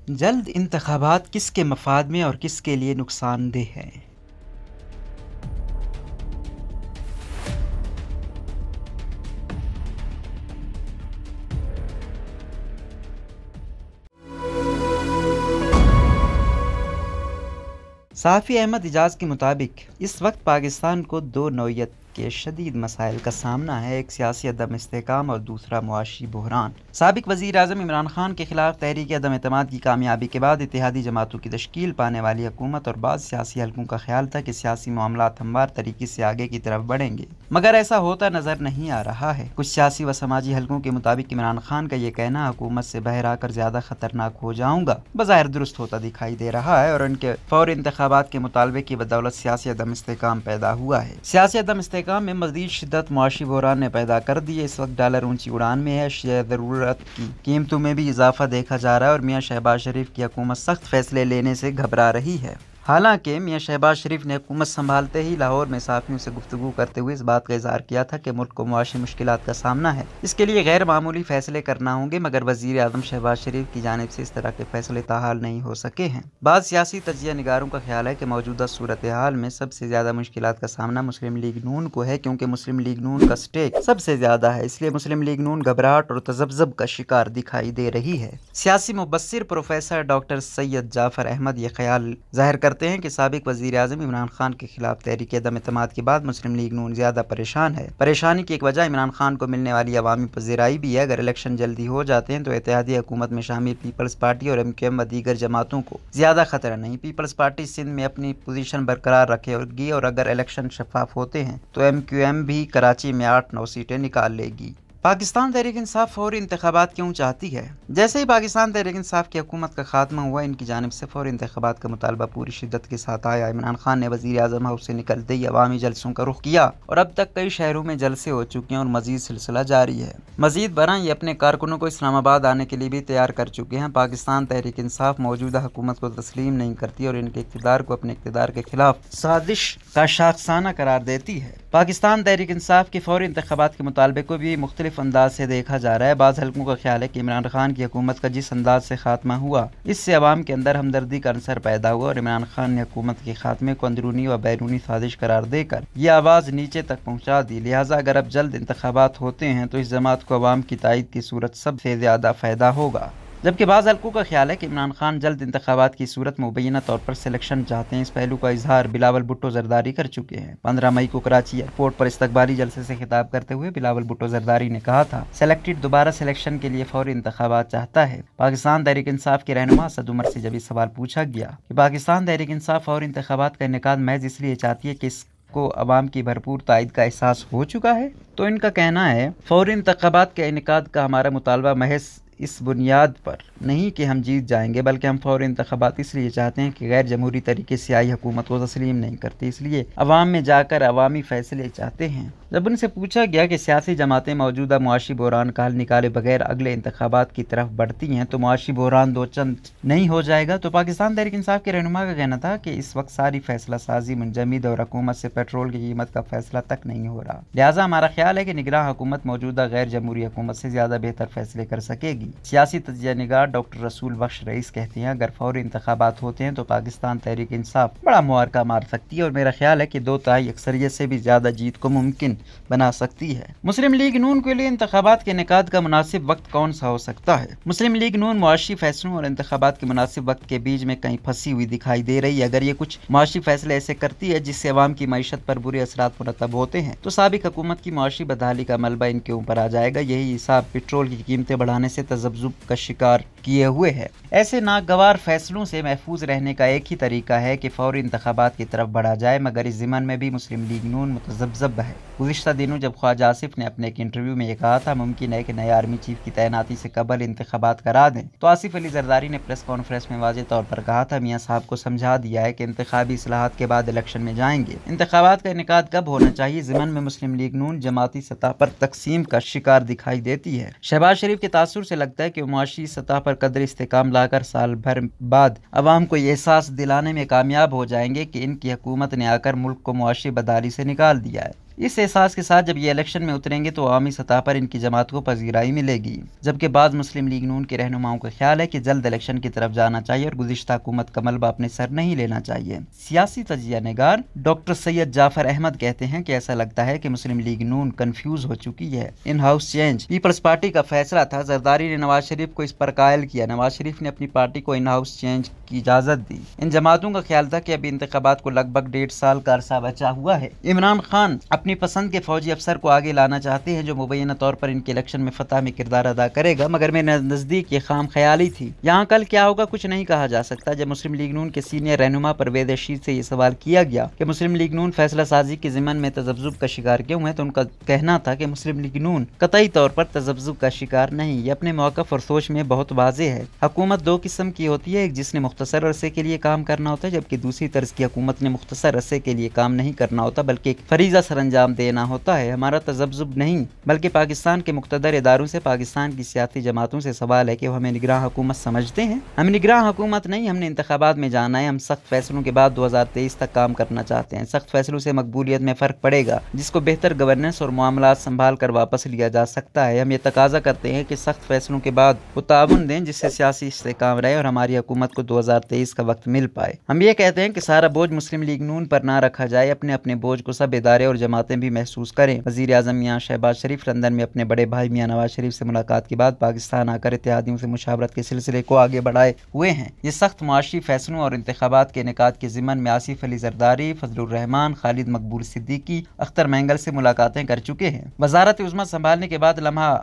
जल्द इंतखाबात किसके मफाद में और किसके लिए नुकसानदेह हैं? सहाफ़ी अहमद इजाज़ के मुताबिक इस वक्त पाकिस्तान को दो नौइयत के शदीद मसाइल का सामना है। एक सियासी अदम इस्तेहकाम और दूसरा मुआशी बहरान। साबिक वज़ीर आज़म इमरान खान के खिलाफ तहरीक अदम एतमाद की कामयाबी के बाद इत्तेहादी जमातों की तश्कील पाने वाली हुकूमत और बाज़ सियासी हलकों का ख्याल था कि सियासी मामलात हमवार तरीके से आगे की तरफ बढ़ेंगे, मगर ऐसा होता नज़र नहीं आ रहा है। कुछ सियासी व समाजी हलकों के मुताबिक इमरान खान का ये कहना हुकूमत से बहर आकर ज़्यादा खतरनाक हो जाऊँगा बज़ाहिर दुरुस्त होता दिखाई दे रहा है और उनके फौरी इंतखाबात के मुतालबे की बदौलत सियासी अदम इस्तेहकाम पैदा हुआ है। सियासी अदम इस्तेहकाम में मज़ीद शिद्दत मुआशी बहरान ने पैदा कर दी है। इस वक्त डॉलर ऊंची उड़ान में है, अशिया ज़रूरत की कीमतों में भी इजाफा देखा जा रहा है और मियाँ शहबाज शरीफ की हुकूमत सख्त फैसले लेने से घबरा रही है। हालांकि मियाँ शहबाज शरीफ ने हुकूमत संभालते ही लाहौर में सहाफ़ियों से गुफ्तगू करते हुए इस बात का इज़हार किया था कि मुल्क को मुआशी मुश्किलात का सामना है, इसके लिए गैर मामूली फ़ैसले करना होंगे, मगर वज़ीर आज़म शहबाज शरीफ की जानिब से इस तरह के फ़ैसले ताहाल नहीं हो सके हैं। बाद सियासी तजिया निगारों का ख्याल है कि मौजूदा सूरत हाल में सबसे ज़्यादा मुश्किलात का सामना मुस्लिम लीग नून को है, क्योंकि मुस्लिम लीग नून का स्टेक सबसे ज़्यादा है, इसलिए मुस्लिम लीग नून घबराहट और तज़ब्ज़ब का शिकार दिखाई दे रही है। सियासी मुबस्सिर प्रोफेसर डॉक्टर सैयद जाफ़र अहमद ये ख्याल ज़ाहिर करते हैं कि साबिक वज़ीर आज़म इमरान खान के खिलाफ तहरीक अदम एतमाद के बाद मुस्लिम लीग नून ज़्यादा परेशान है। परेशानी की एक वजह इमरान खान को मिलने वाली अवामी पज़ीराई भी है। अगर इलेक्शन जल्दी हो जाते हैं तो इत्तेहादी हुकूमत में शामिल पीपल्स पार्टी और MQM व दीगर जमातों को ज़्यादा खतरा नहीं। पीपल्स पार्टी सिंध में अपनी पोजीशन बरकरार रखेगी और अगर इलेक्शन शफाफ होते हैं तो MQM भी कराची में 8-9 सीटें निकाल लेगी। पाकिस्तान तहरीक इंसाफ फौरी इंतखाबात क्यों चाहती है? जैसे ही पाकिस्तान तहरीक इंसाफ की हुकूमत का खात्मा हुआ, इनकी जानिब से फौरी इंतखाबात का मुतालबा पूरी शिद्दत के साथ आया। इमरान खान ने वज़ीर आज़म हाउस से निकलते ही अवामी जलसों का रुख किया और अब तक कई शहरों में जलसे हो चुके हैं और मजीद सिलसिला जारी है। मजीद बरआं ये अपने कारकुनों को इस्लामाबाद आने के लिए भी तैयार कर चुके हैं। पाकिस्तान तहरीक इंसाफ मौजूदा हुकूमत को तस्लीम नहीं करती और इनके इक़्तिदार को अपने इक़्तिदार के खिलाफ साजिश का शाखसाना करार देती है। पाकिस्तान तहरीक इंसाफ के फौरी इंतखाबात के मुतालबे को भी मुख्तलिफ अंदाज से देखा जा रहा है। बाज़ हलकों का ख्याल है कि इमरान खान की हुकूमत का जिस अंदाज से खात्मा हुआ, इससे अवाम के अंदर हमदर्दी का अंसर पैदा हुआ और इमरान खान ने हुकूमत के खात्मे को अंदरूनी व बैरूनी साजिश करार देकर यह आवाज़ नीचे तक पहुँचा दी। लिहाजा अगर अब जल्द इंतखाबात होते हैं तो इस जमात को अवाम की तायद की सूरत सबसे ज़्यादा फ़ायदा होगा, जबकि बाज़ हलकों का ख्याल है कि इमरान खान जल्द इंतखाबात की सूरत मुबैना तौर पर सिलेक्शन चाहते हैं। इस पहलू का इजहार बिलावल भुट्टो जरदारी कर चुके हैं। 15 मई को कराची एयरपोर्ट पर इस्तकबाली जलसे से खिताब करते हुए बिलावल भुट्टो जरदारी ने कहा था, सेलेक्टेड दोबारा सिलेक्शन के लिए फौरी इंतखाबात चाहता है। पाकिस्तान तहरीक इंसाफ के रहनुमा असद उमर से जब ये सवाल पूछा गया कि पाकिस्तान तहरीक इंसाफ फौरी इंतखाबात का इनेकाद महज इसलिए चाहती है कि को अवाम की भरपूर तायद का एहसास हो चुका है, तो इनका कहना है फौरी इंतखाबात के इनेकाद का हमारा मुतालबा महज इस बुनियाद पर नहीं कि हम जीत जाएंगे, बल्कि हम फौरी इंतखाबात इसलिए चाहते हैं कि गैर जमहूरी तरीके से आई हुकूमत को तस्लीम नहीं करती, इसलिए अवाम में जाकर अवामी फैसले चाहते हैं। जब उनसे पूछा गया कि सियासी जमातें मौजूदा मुआशी बहरान का हल निकाले बगैर अगले इंतखाबात की तरफ बढ़ती हैं तो मुआशी बहरान दो चंद नहीं हो जाएगा, तो पाकिस्तान तहरीक इंसाफ के रहनुमा का कहना था कि इस वक्त सारी फैसला साजी मुंजमद और हुकूमत से पेट्रोल की कीमत का फैसला तक नहीं हो रहा। लिहाजा हमारा ख्याल है कि निगरान हुकूमत मौजूदा गैर जमहूरी हुकूमत से ज़्यादा बेहतर फैसले कर सकेगी। सियासी तजिया निगार डॉक्टर रसूल बख्श रईस कहते हैं, अगर फौरी इंतखाबात होते हैं तो पाकिस्तान तहरीक इंसाफ बड़ा मुआरका मार सकती है और मेरा ख्याल है कि 2 तिहाई अक्सरियत से भी ज़्यादा जीत को मुमकिन बना सकती है। मुस्लिम लीग नून के लिए इंतखाबात के इनेकाद का मुनासिब वक्त कौन सा हो सकता है? मुस्लिम लीग नून मुआशी फैसलों और इंतखाबात के मुनासिब वक्त के बीच में कहीं फंसी हुई दिखाई दे रही है। अगर ये कुछ मुआशी फैसले ऐसे करती है जिससे अवाम की मईशत पर बुरे असरात मुरतब होते हैं तो साबिक हुकूमत की मुआशी बदहाली का मलबा इनके ऊपर आ जाएगा। यही हिसाब पेट्रोल की कीमतें बढ़ाने से तज़ब्ज़ुब का शिकार किए हुए है। ऐसे नागवार फैसलों से महफूज रहने का एक ही तरीका है कि फौरी इंतखाबात की तरफ बढ़ा जाए, मगर इस ज़िमन में भी मुस्लिम लीग नून मुतज़ब्ज़ब है। गुज़िश्ता दिनों जब ख्वाजा आसिफ ने अपने एक इंटरव्यू में यह कहा था मुमकिन है कि नए आर्मी चीफ की तैनाती से कबल इंतखाबात करा दें, तो आसिफ अली जरदारी ने प्रेस कॉन्फ्रेंस में वाज़ेह तौर पर कहा था, मियाँ साहब को समझा दिया है कि इंतखाबी इस्लाहात के बाद इलेक्शन में जाएंगे। इंतखाबात का इनेकाद कब होना चाहिए? ज़िमन में मुस्लिम लीग नून जमाती सतह पर तकसीम का शिकार दिखाई देती है। शहबाज शरीफ के तासुर से लगता है कि मुआशी सतह पर कदर इस्तेकाम लाकर साल भर बाद अवाम को ये एहसास दिलाने में कामयाब हो जाएंगे कि इनकी हुकूमत ने आकर मुल्क को मुआशी बदहाली से निकाल दिया है। इस एहसास के साथ जब ये इलेक्शन में उतरेंगे तो अवामी सतह पर इनकी जमात को पजीराई मिलेगी, जबकि बाद मुस्लिम लीग नून के रहनुमाओं का ख्याल है कि जल्द इलेक्शन की तरफ जाना चाहिए और गुज़िश्ता हुकूमत का मलबा अपने सर नहीं लेना चाहिए। सियासी तजिया निगार डॉक्टर सैयद जाफर अहमद कहते हैं कि ऐसा लगता है कि मुस्लिम लीग नून कंफ्यूज हो चुकी है। In house change peoples party का फैसला था। जरदारी ने नवाज शरीफ को इस पर कायल किया। नवाज शरीफ ने अपनी पार्टी को इन हाउस चेंज की इजाजत दी। इन जमातों का ख्याल था कि अभी इंतखाबात को लगभग 1.5 साल का अरसा बचा हुआ है। इमरान खान अपनी पसंद के फौजी अफसर को आगे लाना चाहते हैं जो मुबैना तौर पर इनके इलेक्शन में फतह में किरदार अदा करेगा, मगर मेरे नजदीक ये खाम ख्याली थी। यहाँ कल क्या होगा कुछ नहीं कहा जा सकता। जब मुस्लिम लीग नून के सीनियर रहनुमा परवेज रशीद से ये सवाल किया गया कि मुस्लिम लीग नून फैसला साजी के ज़िमन में तजब्जुब का शिकार क्यों है, तो उनका कहना था कि मुस्लिम लीग नून कतई तौर पर तजब्जुब का शिकार नहीं। ये अपने मौक़िफ़ और सोच में बहुत वाज़ेह है। हुकूमत दो किस्म की होती है, एक जिसने मुख्तसर अरसे के लिए काम करना होता है, जबकि दूसरी तर्ज की हुकूमत ने मुख्तसर अरसे के लिए काम नहीं करना होता बल्कि एक फरीज़ा सरअंजाम देना होता है। हमारा तजब्जुब नहीं बल्कि पाकिस्तान के मुक़्तदर इदारों से, पाकिस्तान की सियासी जमातों से सवाल है कि वो हमें निगरान हुकूमत समझते हैं। हम निगरान हुकूमत नहीं, हमने इंतखाबात में जाना है। हम सख्त फैसलों के बाद 2023 तक काम करना चाहते हैं। सख्त फैसलों से मकबूलियत में फ़र्क पड़ेगा, जिसको बेहतर गवर्नेंस और मामलात संभाल कर वापस लिया जा सकता है। हम ये तकाजा करते हैं कि सख्त फैसलों के बाद वो ताउन दें जिससे सियासी इस्तेहकाम रहे और हमारी हुकूमत को 2023 का वक्त मिल पाए। हम ये कहते हैं कि सारा बोझ मुस्लिम लीग नून पर ना रखा जाए। अपने अपने बोझ को सब इदारे और जमातें भी महसूस करें। वज़ीर आज़म मियां शहबाज शरीफ लंदन में अपने बड़े भाई मियां नवाज शरीफ से मुलाकात के बाद पाकिस्तान आकर इत्तेहादियों से मुशावरत के सिलसिले को आगे बढ़ाए हुए हैं। ये सख्त मुआशी फैसलों और इंतखाबात के इनेकाद के ज़िमन में आसिफ अली जरदारी, फजलुर रहमान, खालिद मकबूल सिद्दीकी, अख्तर महंगल से मुलाकातें कर चुके हैं। वज़ारत उज़्मा संभालने के बाद लम्हा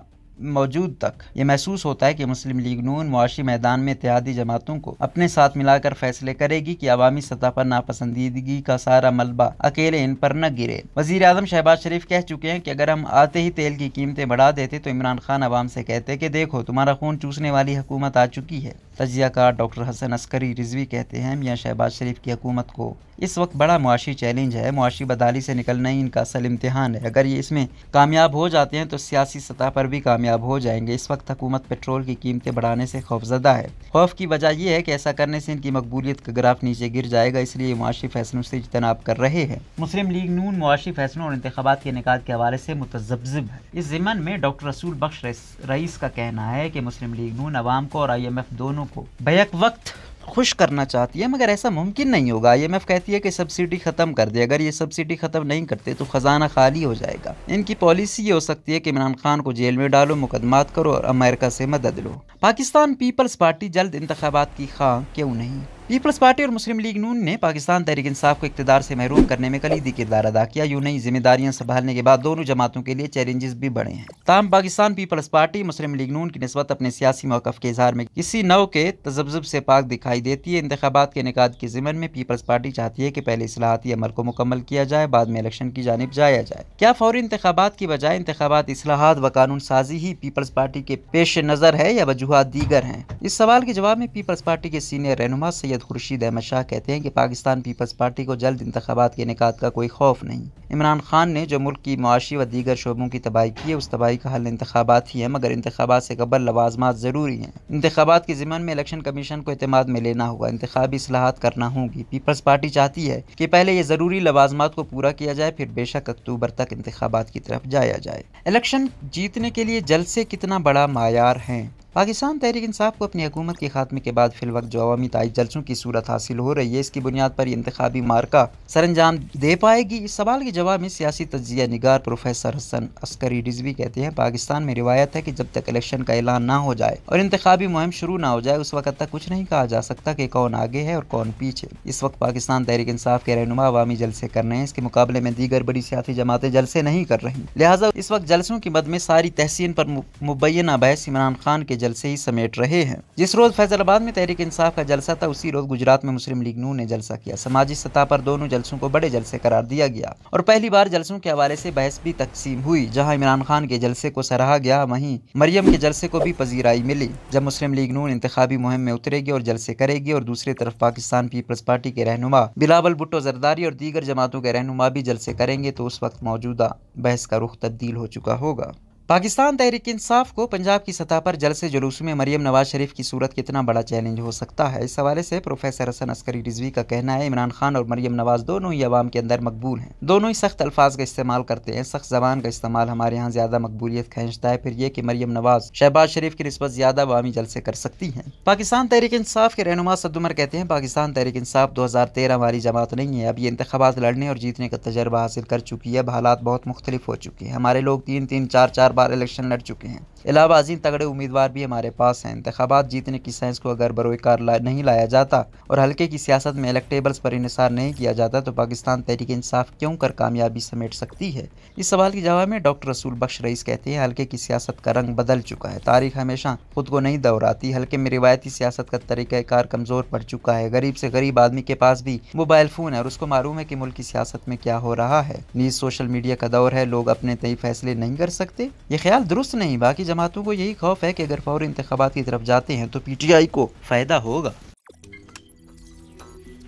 मौजूद तक ये महसूस होता है कि मुस्लिम लीग नून मुआशी मैदान में इत्तेहादी जमातों को अपने साथ मिलाकर फैसले करेगी कि अवामी सतह पर नापसंदीदगी का सारा मलबा अकेले इन पर न गिरे। वज़ीर आज़म शहबाज शरीफ कह चुके हैं कि अगर हम आते ही तेल की कीमतें बढ़ा देते तो इमरान खान अवाम से कहते कि देखो तुम्हारा खून चूसने वाली हुकूमत आ चुकी है। तजियाकार डॉक्टर हसन अस्करी रिजवी कहते हैं मियां शहबाज शरीफ की हुकूमत को इस वक्त बड़ा मुआशी चैलेंज है। मुआशी बदहाली से निकलना ही इनका असल इम्तिहान है। अगर ये इसमें कामयाब हो जाते हैं तो सियासी सतह पर भी कामयाब हो जाएंगे। इस वक्त हुकूमत पेट्रोल की कीमतें बढ़ाने से खौफजदा है। खौफ की वजह यह है कि ऐसा करने से इनकी मकबूलियत का ग्राफ नीचे गिर जाएगा, इसलिए ये मुआशी फैसलों से इज्तनाब कर रहे हैं। मुस्लिम लीग नून मुआशी फैसलों और इंतखाबात के इनेकाद के हवाले से मुतज़ब्ज़िब है। इस ज़िमन में डॉक्टर रसूल बख्श रईस का कहना है कि मुस्लिम लीग नून अवाम को और IMF दोनों को बैक वक्त खुश करना चाहती है, मगर ऐसा मुमकिन नहीं होगा। IMF कहती है कि सब्सिडी ख़त्म कर दे। अगर ये सब्सिडी ख़त्म नहीं करते तो ख़जाना खाली हो जाएगा। इनकी पॉलिसी ये हो सकती है कि इमरान खान को जेल में डालो, मुकदमात करो और अमेरिका से मदद लो। पाकिस्तान पीपल्स पार्टी जल्द इंतखाबात की ख़्वाह क्यों नहीं? पीपल्स पार्टी और मुस्लिम लीग नून ने पाकिस्तान तहरीक इंसाफ को इक़्तिदार से महरूम करने में कलीदी किरदार अदा किया। यूं नहीं, जिम्मेदारियां संभालने के बाद दोनों जमातों के लिए चैलेंजेस भी बढ़े हैं। ताहम पाकिस्तान पीपल्स पार्टी मुस्लिम लीग नून की निस्बत अपने सियासी मौक़िफ़ के इज़हार में किसी नौ के तज़ब्ज़ुब से पाक दिखाई देती है। इंतखाबात के इनेकाद के ज़िमन में पीपल्स पार्टी चाहती है कि पहले इस्लाहाती अमल को मुकम्मल किया जाए, बाद में इलेक्शन की जानिब जाया जाए। क्या फौरी इंतखाबात की बजाय इंतखाबात, इस्लाहात व कानून साजी ही पीपल्स पार्टी के पेश नज़र है या वजूहात दीगर हैं? इस सवाल के जवाब में पीपल्स पार्टी के सीनियर रहनुमा सैयद खुर्शीद अहमद शाह कहते हैं कि पाकिस्तान पीपल्स पार्टी को जल्द इंतखाबात के इनेकाद का कोई खौफ नहीं। इमरान खान ने जो मुल्क की मुआशी व दीगर शोबों की तबाही की है, उस तबाही का हल इंतखाबात ही है, मगर इंतखाबात से कबल लवाजमात ज़रूरी हैं। इंतखाबात के ज़िमन में इलेक्शन कमीशन को एतमाद में लेना होगा, इंतखाबी इस्लाहात करना होगी। पीपल्स पार्टी चाहती है कि पहले ये ज़रूरी लवाजमात को पूरा किया जाए, फिर बेशक अक्टूबर तक इंतखाबात की तरफ जाया जाए। इलेक्शन जीतने के लिए जलसे कितना बड़ा मायार हैं? पाकिस्तान तहरीक इंसाफ को अपनी हुकूमत के खात्मे के बाद फिलवक्त जो अवामी ताइज जलसों की सूरत हासिल हो रही है, इसकी बुनियाद पर इंतखाबी मार्का सरअंजाम दे पाएगी? इस सवाल के जवाब में सियासी तज्जिया निगार प्रोफेसर हसन अस्करी रिजवी कहते हैं पाकिस्तान में रिवायत है कि जब तक इलेक्शन का ऐलान ना हो जाए और इंतखाबी मुहिम शुरू ना हो जाए, उस वक्त तक कुछ नहीं कहा जा सकता कि कौन आगे है और कौन पीछे। इस वक्त पाकिस्तान तहरीक इंसाफ के रहनुमा अवामी जलसे कर रहे हैं, इसके मुकाबले में दीगर बड़ी सियासी जमातें जलसे नहीं कर रही। लिहाजा इस वक्त जलसों की मद में सारी तहसीन पर मुबैना बहस इमरान खान के जलसे ही समेट रहे हैं। जिस रोज फैसलाबाद में तहरीक इंसाफ का जलसा था, उसी रोज गुजरात में मुस्लिम लीग नून ने जलसा किया। समाजी सतह पर दोनों जलसों को बड़े जलसे करार दिया गया और पहली बार जलसों के हवाले से बहस भी तकसीम हुई। जहां इमरान खान के जलसे को सराहा गया, वहीं मरियम के जलसे को भी पजीराई मिली। जब मुस्लिम लीग नून इंतखाबी मुहिम में उतरेगी और जलसे करेगी और दूसरी तरफ पाकिस्तान पीपल्स पार्टी के रहनुमा बिलावल भुट्टो जरदारी और दीगर जमातों के रहनुमा भी जलसे करेंगे, तो उस वक्त मौजूदा बहस का रुख तब्दील हो चुका होगा। पाकिस्तान तहरीक इंसाफ को पंजाब की सतह पर जलसे जुलूस में मरियम नवाज शरीफ की सूरत कितना बड़ा चैलेंज हो सकता है। इस हवाले से प्रोफेसर हसन अस्करी रिजवी का कहना है, इमरान खान और मरियम नवाज दोनों ही अवाम के अंदर मकबूल हैं, दोनों ही सख्त अल्फाज का इस्तेमाल करते हैं। सख्त जबान का इस्तेमाल हमारे यहाँ ज्यादा मकबूलियत खींचता है। फिर यह कि मरियम नवाज शहबाज शरीफ की निस्बत ज्यादा अवामी जलसे कर सकती हैं। पाकिस्तान तहरीक इंसाफ के रहनुमा सद उमर कहते हैं, पाकिस्तान तहरीक इंसाफ 2013 वाली जमात नहीं है। अब ये इंतखाबात लड़ने और जीतने का तजर्बा हासिल कर चुकी है। हालात बहुत मुख्तलिफ हो चुके हैं। हमारे लोग 3-3, 4-4 बार इलेक्शन लड़ चुके हैं। इलाहाबाजी तगड़े उम्मीदवार भी हमारे पास हैं। इंतखाबात जीतने की साइंस को अगर बरोकार नहीं लाया जाता और हल्के की सियासत में इलेक्टेबल्स पर इन्हिसार नहीं किया जाता तो पाकिस्तान तहरीक इंसाफ क्यों कर कामयाबी समेट सकती है। इस सवाल के जवाब में डॉक्टर रसूल बख्श रईस कहते हैं, हल्के की सियासत का रंग बदल चुका है। तारीख हमेशा खुद को नहीं दोहराती। हल्के में रिवायती सियासत का तरीक़ाकार कमजोर पड़ चुका है। गरीब से गरीब आदमी के पास भी मोबाइल फोन है और उसको मालूम है कि मुल्क की सियासत में क्या हो रहा है। नीज सोशल मीडिया का दौर है, लोग अपने तय फैसले नहीं कर सकते। ये ख्याल दुरुस्त नहीं। बाकी जमातों को यही खौफ है कि अगर फौरी इंतखाबात की तरफ जाते हैं तो PTI को फायदा होगा।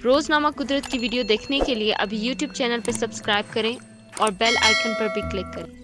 रोजनामा कुदरत की वीडियो देखने के लिए अभी YouTube चैनल पर सब्सक्राइब करें और बेल आइकन पर भी क्लिक करें।